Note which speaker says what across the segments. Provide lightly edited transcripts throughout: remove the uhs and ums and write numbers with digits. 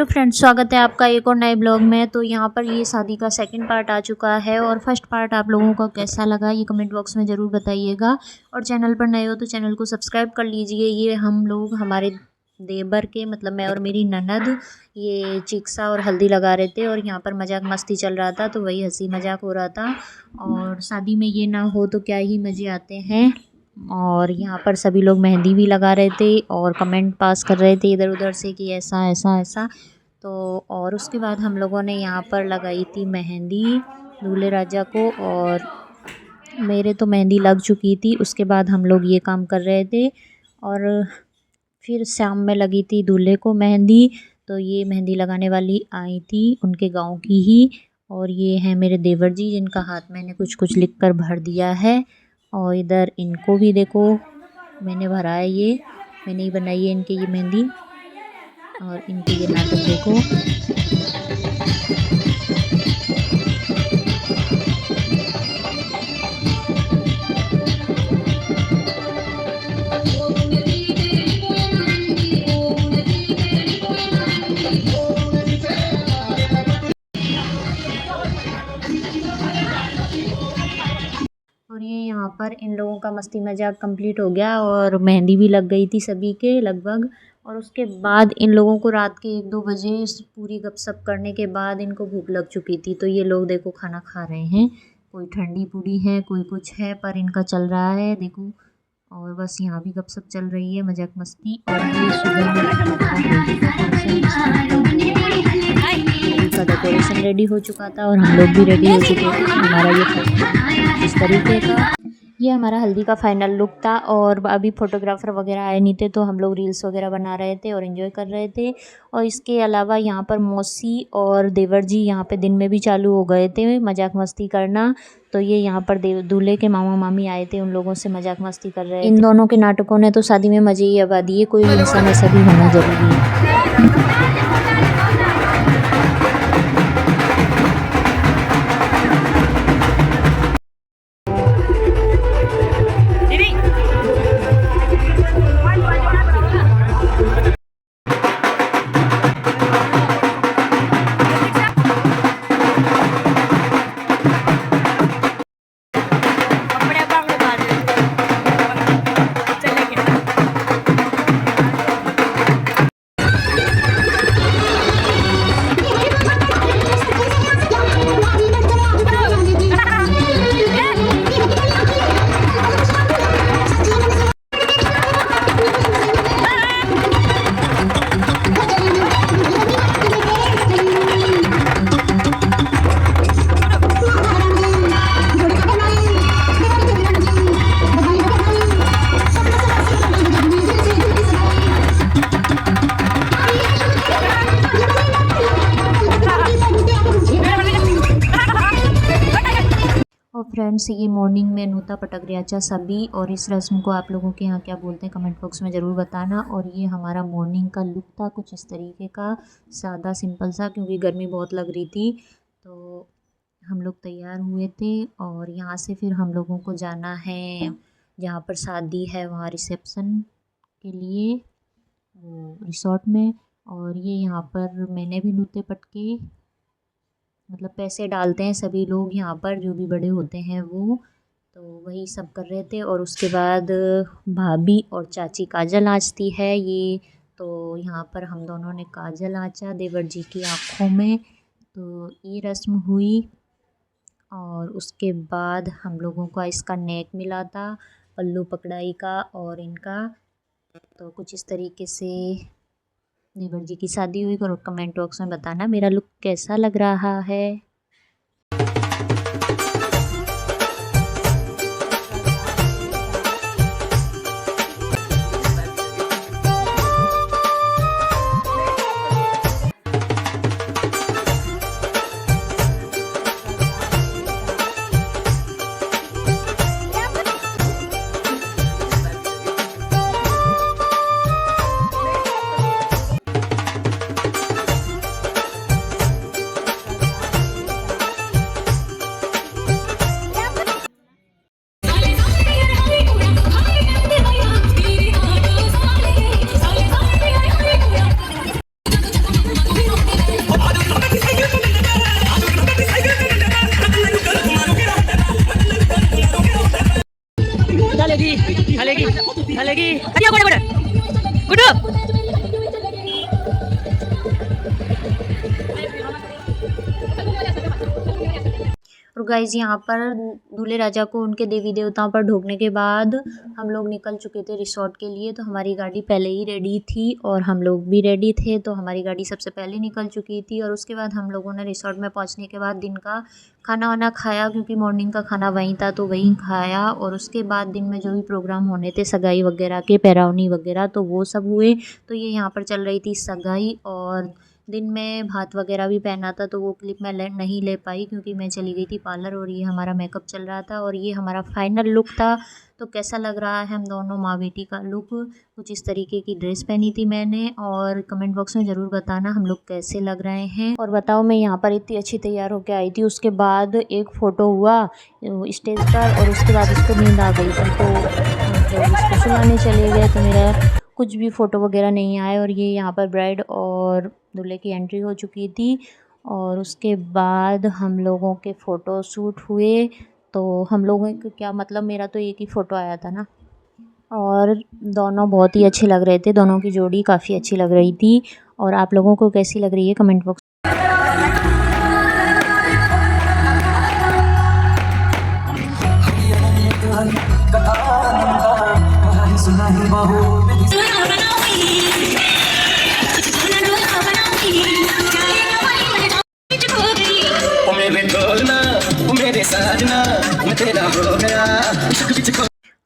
Speaker 1: Hello friends, स्वागत है आपका एक और नए ब्लॉग में। तो यहाँ पर ये शादी का सेकंड पार्ट आ चुका है और फर्स्ट पार्ट आप लोगों को कैसा लगा ये कमेंट बॉक्स में ज़रूर बताइएगा। और चैनल पर नए हो तो चैनल को सब्सक्राइब कर लीजिए। ये हम लोग हमारे देवर के मतलब मैं और मेरी ननद ये चिक्सा और हल्दी लगा रहे थे और यहाँ पर मजाक मस्ती चल रहा था, तो वही हंसी मजाक हो रहा था। और शादी में ये ना हो तो क्या ही मज़े आते हैं। और यहाँ पर सभी लोग मेहंदी भी लगा रहे थे और कमेंट पास कर रहे थे इधर उधर से कि ऐसा ऐसा ऐसा। तो और उसके बाद हम लोगों ने यहाँ पर लगाई थी मेहंदी दूल्हे राजा को, और मेरे तो मेहंदी लग चुकी थी। उसके बाद हम लोग ये काम कर रहे थे और फिर शाम में लगी थी दूल्हे को मेहंदी। तो ये मेहंदी लगाने वाली आई थी उनके गांव की ही, और ये है मेरे देवर जी जिनका हाथ मैंने कुछ कुछ लिख कर भर दिया है। और इधर इनको भी देखो मैंने भरा है, ये मैंने ही बनाई है इनके ये मेहंदी। और इनके ये नाटक देखो। और ये यहाँ पर इन लोगों का मस्ती मजाक कंप्लीट हो गया और मेहंदी भी लग गई थी सभी के लगभग। और उसके बाद इन लोगों को रात के 1-2 बजे पूरी गपशप करने के बाद इनको भूख लग चुकी थी। तो ये लोग देखो खाना खा रहे हैं, कोई ठंडी पूरी है कोई कुछ है, पर इनका चल रहा है देखो। और बस यहाँ भी गपशप चल रही है मजाक मस्ती। और ये सुबह का डेकोरेशन रेडी हो चुका था और हम लोग भी रेडी हो चुके थे। हमारा ये इस तरीके का ये हमारा हल्दी का फाइनल लुक था। और अभी फोटोग्राफर वगैरह आए नहीं थे तो हम लोग रील्स वगैरह बना रहे थे और एंजॉय कर रहे थे। और इसके अलावा यहाँ पर मौसी और देवर जी यहाँ पे दिन में भी चालू हो गए थे मजाक मस्ती करना। तो ये यहाँ पर दूल्हे के मामा मामी आए थे, उन लोगों से मजाक मस्ती कर रहे थे। इन दोनों के नाटकों ने तो शादी में मजे ही आवा दिए। कोई इंसान ऐसा भी होना जरूरी है। और फ्रेंड्स ये मॉर्निंग में नूता पटक सभी, और इस रस्म को आप लोगों के यहाँ क्या बोलते हैं कमेंट बॉक्स में ज़रूर बताना। और ये हमारा मॉर्निंग का लुक था कुछ इस तरीके का, सादा सिंपल सा, क्योंकि गर्मी बहुत लग रही थी। तो हम लोग तैयार हुए थे और यहाँ से फिर हम लोगों को जाना है जहाँ पर शादी है वहाँ रिसेप्शन के लिए रिसोर्ट में। और ये यहाँ पर मैंने भी नूते पटके मतलब पैसे डालते हैं सभी लोग यहाँ पर जो भी बड़े होते हैं वो, तो वही सब कर रहे थे। और उसके बाद भाभी और चाची काजल आँचती है ये, तो यहाँ पर हम दोनों ने काजल आँचा देवर जी की आँखों में। तो ये रस्म हुई और उसके बाद हम लोगों का इसका नेक मिला था पल्लू पकड़ाई का और इनका। तो कुछ इस तरीके से देवर जी की शादी हुई। और कमेंट बॉक्स में बताना मेरा लुक कैसा लग रहा है।
Speaker 2: जाएगी। अच्छा गुड गुड गुड।
Speaker 1: और गाइज़ यहाँ पर दूल्हे राजा को उनके देवी देवताओं पर ढोकने के बाद हम लोग निकल चुके थे रिसॉर्ट के लिए। तो हमारी गाड़ी पहले ही रेडी थी और हम लोग भी रेडी थे, तो हमारी गाड़ी सबसे पहले निकल चुकी थी। और उसके बाद हम लोगों ने रिसॉर्ट में पहुँचने के बाद दिन का खाना वाना खाया, क्योंकि मॉर्निंग का खाना वहीं था तो वहीं खाया। और उसके बाद दिन में जो भी प्रोग्राम होने थे सगाई वगैरह के, पैरावनी वगैरह, तो वो सब हुए। तो ये यहाँ पर चल रही थी सगाई। और दिन में भात वगैरह भी पहना था, तो वो क्लिप मैं नहीं ले पाई क्योंकि मैं चली गई थी पार्लर और ये हमारा मेकअप चल रहा था। और ये हमारा फाइनल लुक था। तो कैसा लग रहा है हम दोनों माँ बेटी का लुक, कुछ इस तरीके की ड्रेस पहनी थी मैंने। और कमेंट बॉक्स में ज़रूर बताना हम लोग कैसे लग रहे हैं। और बताओ, मैं यहाँ पर इतनी अच्छी तैयार होकर आई थी, उसके बाद एक फ़ोटो हुआ स्टेज पर और उसके बाद उसको नींद आ गई थी, तो मतलब उसको सुलाने चले गए, तो मेरा कुछ भी फ़ोटो वगैरह नहीं आए। और ये यहाँ पर ब्राइड और दूल्हे की एंट्री हो चुकी थी। और उसके बाद हम लोगों के फ़ोटो शूट हुए। तो हम लोगों के क्या मतलब, मेरा तो एक ही फ़ोटो आया था ना। और दोनों बहुत ही अच्छे लग रहे थे, दोनों की जोड़ी काफ़ी अच्छी लग रही थी। और आप लोगों को कैसी लग रही है कमेंट बॉक्स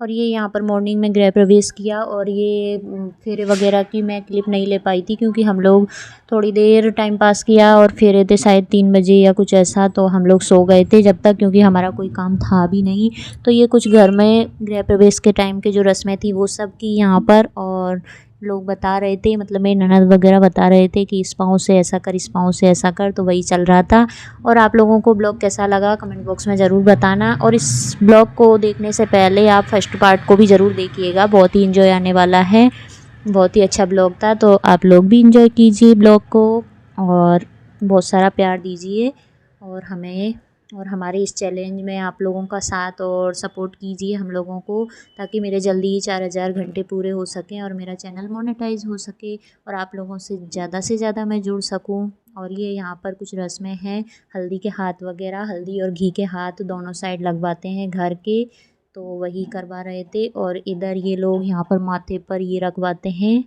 Speaker 1: और ये यहाँ पर मॉर्निंग में गृह प्रवेश किया। और ये फेरे वगैरह की मैं क्लिप नहीं ले पाई थी क्योंकि हम लोग थोड़ी देर टाइम पास किया और फेरे थे शायद 3 बजे या कुछ ऐसा, तो हम लोग सो गए थे जब तक, क्योंकि हमारा कोई काम था भी नहीं। तो ये कुछ घर में गृह प्रवेश के टाइम के जो रस्में थी वो सब की यहाँ पर। और लोग बता रहे थे, मतलब मेरी ननद वगैरह बता रहे थे कि इस पाँव से ऐसा कर, इस पाँव से ऐसा कर, तो वही चल रहा था। और आप लोगों को ब्लॉग कैसा लगा कमेंट बॉक्स में ज़रूर बताना। और इस ब्लॉग को देखने से पहले आप फर्स्ट पार्ट को भी ज़रूर देखिएगा, बहुत ही इंजॉय आने वाला है, बहुत ही अच्छा ब्लॉग था। तो आप लोग भी इंजॉय कीजिए ब्लॉग को और बहुत सारा प्यार दीजिए और हमारे इस चैलेंज में आप लोगों का साथ और सपोर्ट कीजिए हम लोगों को, ताकि मेरे जल्दी ही 4000 घंटे पूरे हो सकें और मेरा चैनल मोनेटाइज हो सके और आप लोगों से ज़्यादा मैं जुड़ सकूं। और ये यहाँ पर कुछ रस्में हैं, हल्दी के हाथ वगैरह, हल्दी और घी के हाथ दोनों साइड लगवाते हैं घर के, तो वही करवा रहे थे। और इधर ये लोग यहाँ पर माथे पर ये रखवाते हैं,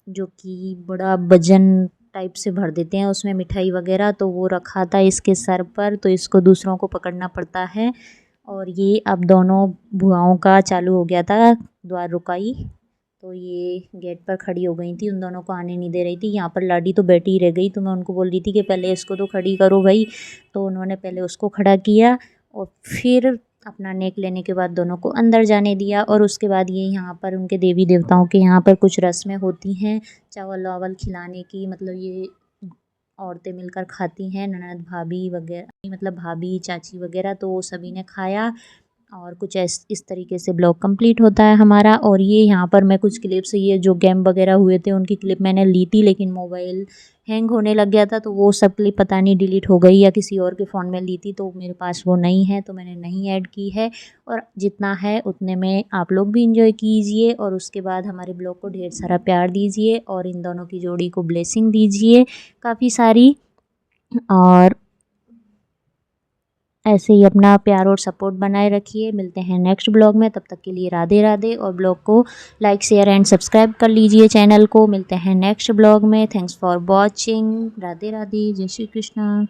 Speaker 1: जो कि बड़ा वजन टाइप से भर देते हैं उसमें मिठाई वगैरह, तो वो रखा था इसके सर पर, तो इसको दूसरों को पकड़ना पड़ता है। और ये अब दोनों भुआओं का चालू हो गया था द्वार रुकाई, तो ये गेट पर खड़ी हो गई थी, उन दोनों को आने नहीं दे रही थी। यहाँ पर लाडी तो बैठी ही रह गई, तो मैं उनको बोल रही थी कि पहले इसको तो खड़ी करो भाई, तो उन्होंने पहले उसको खड़ा किया और फिर अपना नेक लेने के बाद दोनों को अंदर जाने दिया। और उसके बाद ये यहाँ पर उनके देवी देवताओं के यहाँ पर कुछ रस्में होती हैं चावल वावल खिलाने की, मतलब ये औरतें मिलकर खाती हैं, ननद भाभी वगैरह, मतलब भाभी चाची वगैरह, तो वो सभी ने खाया। और कुछ इस तरीके से ब्लॉग कंप्लीट होता है हमारा। और ये यहाँ पर मैं कुछ क्लिप्स, ये जो गेम वगैरह हुए थे उनकी क्लिप मैंने ली थी, लेकिन मोबाइल हैंग होने लग गया था, तो वो सब क्लिप पता नहीं डिलीट हो गई या किसी और के फ़ोन में ली थी, तो मेरे पास वो नहीं है, तो मैंने नहीं ऐड की है। और जितना है उतने में आप लोग भी इंजॉय कीजिए और उसके बाद हमारे ब्लॉग को ढेर सारा प्यार दीजिए और इन दोनों की जोड़ी को ब्लेसिंग दीजिए काफ़ी सारी। और ऐसे ही अपना प्यार और सपोर्ट बनाए रखिए। मिलते हैं नेक्स्ट ब्लॉग में, तब तक के लिए राधे राधे। और ब्लॉग को लाइक शेयर एंड सब्सक्राइब कर लीजिए चैनल को। मिलते हैं नेक्स्ट ब्लॉग में। Thanks for watching. Radhe Radhe, जय श्री कृष्णा।